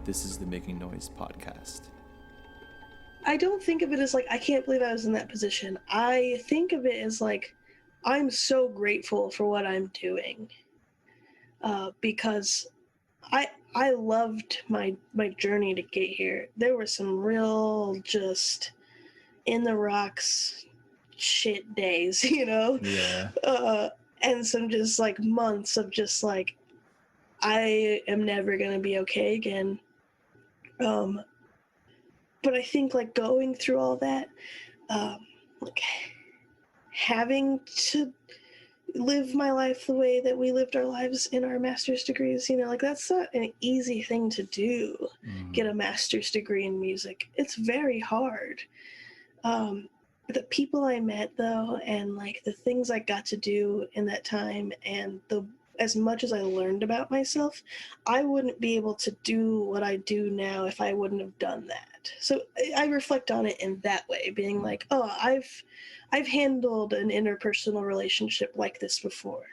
this is the Making Noise podcast? I don't think of it as like, I can't believe I was in that position. I think of it as like, I'm so grateful for what I'm doing, because I loved my journey to get here. There were some real just in the rocks shit days, you know? Yeah. And some just like months of just like, I am never gonna be okay again. But I think like going through all that, like having to live my life the way that we lived our lives in our master's degrees, you know, like that's not an easy thing to do. Get a master's degree in music. It's very hard. The people I met though, and like the things I got to do in that time, and as much as I learned about myself, I wouldn't be able to do what I do now if I wouldn't have done that. So I reflect on it in that way, being like, oh, I've handled an interpersonal relationship like this before.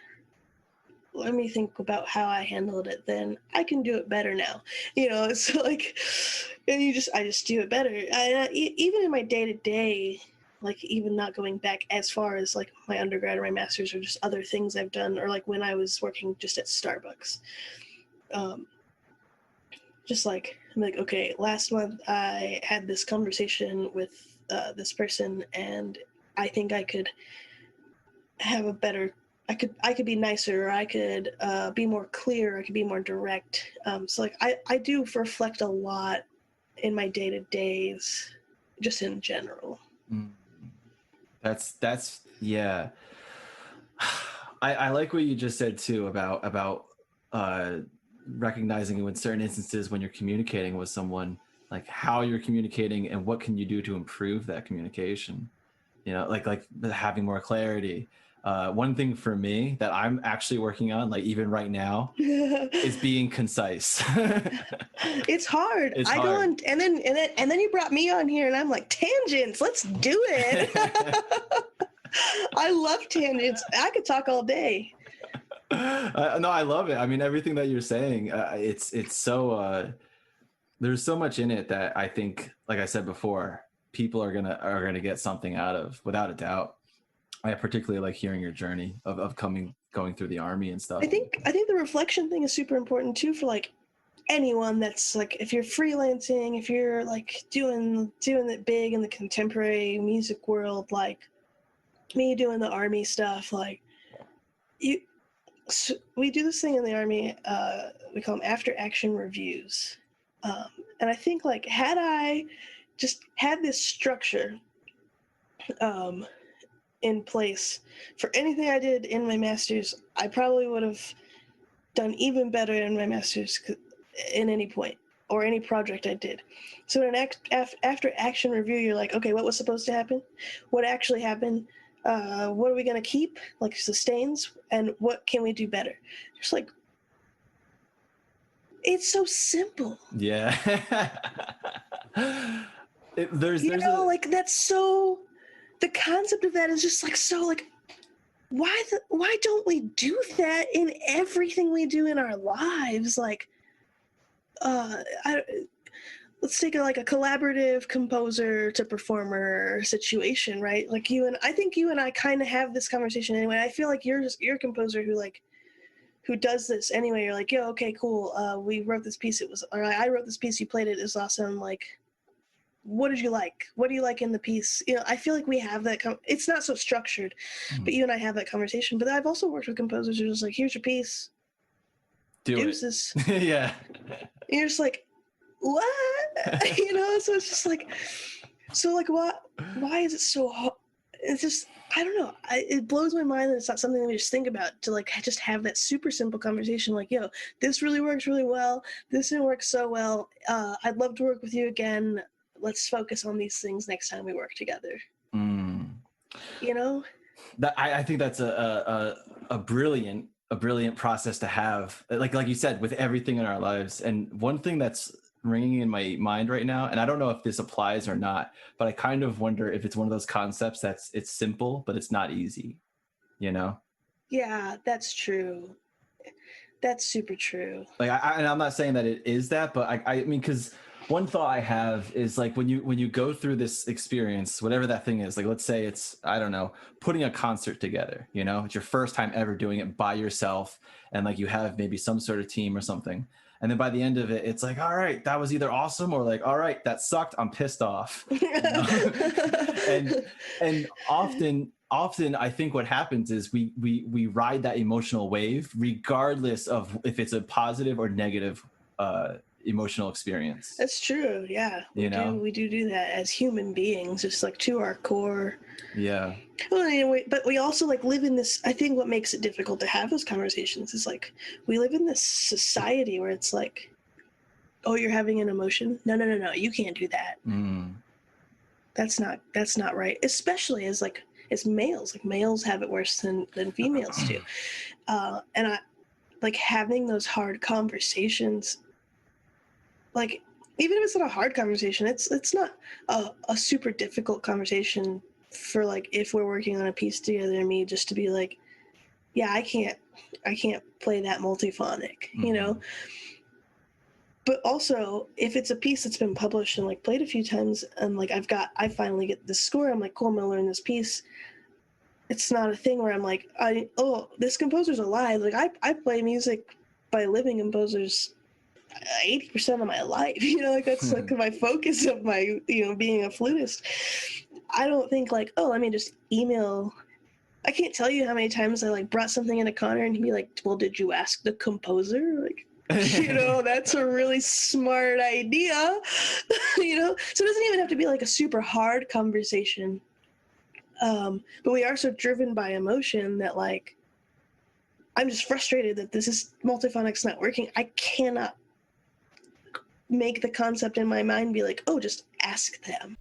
Let me think about how I handled it then. I can do it better now. You know, it's like, and I just do it better. Even in my day-to-day, like even not going back as far as like my undergrad or my master's or just other things I've done, or like when I was working just at Starbucks. Just like, I'm like, okay, last month I had this conversation with this person, and I think I could have a better, I could be nicer, or I could be more clear, I could be more direct. So like I do reflect a lot in my day-to-days, just in general. That's yeah. I like what you just said too about recognizing in certain instances when you're communicating with someone, like how you're communicating and what can you do to improve that communication. You know, like having more clarity. One thing for me that I'm actually working on, like even right now, is being concise. It's hard. It's I hard. go on, and then you brought me on here, and I'm like, tangents. Let's do it. I love tangents. I could talk all day. No, I love it. I mean, everything that you're saying, it's so there's so much in it that I think, like I said before, people are gonna get something out of, without a doubt. I particularly like hearing your journey of going through the army and stuff. I think the reflection thing is super important too for like anyone that's like, if you're freelancing, if you're like doing it big in the contemporary music world, like me doing the army stuff, like we do this thing in the army, we call them after action reviews, and I think like had I just had this structure in place for anything I did in my master's, I probably would have done even better in my master's in any point or any project I did. So in an after action review, you're like, okay, what was supposed to happen? What actually happened? What are we going to keep, like sustains, and what can we do better? Just like, it's so simple. Yeah. Like that's so, the concept of that is just like, so like, why don't we do that in everything we do in our lives? Like, let's take a collaborative composer to performer situation, right? Like I think you and I kind of have this conversation anyway. I feel like you're a composer who does this anyway. You're like, yo, okay, cool. We wrote this piece. I wrote this piece. You played it. It was awesome. Like, what did you like? What do you like in the piece? You know, I feel like we have that. It's not so structured, but you and I have that conversation. But I've also worked with composers who are just like, here's your piece. Deuces. Yeah. And you're just like, what? You know, so it's just like, so like, why is it so hard? It's just, I don't know. It blows my mind that it's not something that we just think about, to like just have that super simple conversation. Like, yo, this really works really well. This didn't work so well. I'd love to work with you again. Let's focus on these things next time we work together. You know? I think that's a brilliant process to have. Like you said, with everything in our lives. And one thing that's ringing in my mind right now, and I don't know if this applies or not, but I kind of wonder if it's one of those concepts it's simple, but it's not easy, you know? Yeah, that's true. That's super true. Like, and I'm not saying that it is that, but I mean, because one thought I have is like when you go through this experience, whatever that thing is, like let's say it's, I don't know, putting a concert together, you know, it's your first time ever doing it by yourself, and like you have maybe some sort of team or something. And then by the end of it, it's like, all right, that was either awesome or like, all right, that sucked. I'm pissed off. You know? and often I think what happens is we ride that emotional wave regardless of if it's a positive or negative emotional experience. That's true. Yeah, You know? we do that as human beings, just like to our core. Yeah. Well, anyway, but we also like live in this. I think what makes it difficult to have those conversations is like we live in this society where it's like, oh, you're having an emotion. No, you can't do that. Mm. That's not right. Especially as like as males, like males have it worse than females do. And I like having those hard conversations. Like even if it's not a hard conversation, it's not a super difficult conversation for like if we're working on a piece together and me just to be like, yeah, I can't play that multiphonic, you know. But also if it's a piece that's been published and like played a few times and like I finally get the score, I'm like, cool, I'm gonna learn this piece. It's not a thing where I'm like, this composer's alive. Like I play music by living composers 80% of my life, you know, like that's like my focus of my, you know, being a flutist. I don't think like, oh, let me just email. I can't tell you how many times I like brought something in a Connor and he'd be like, well, did you ask the composer? Like, you know, that's a really smart idea, you know? So it doesn't even have to be like a super hard conversation. But we are so driven by emotion that like, I'm just frustrated that this is multiphonic's not working. I cannot make the concept in my mind be like, oh, just ask them.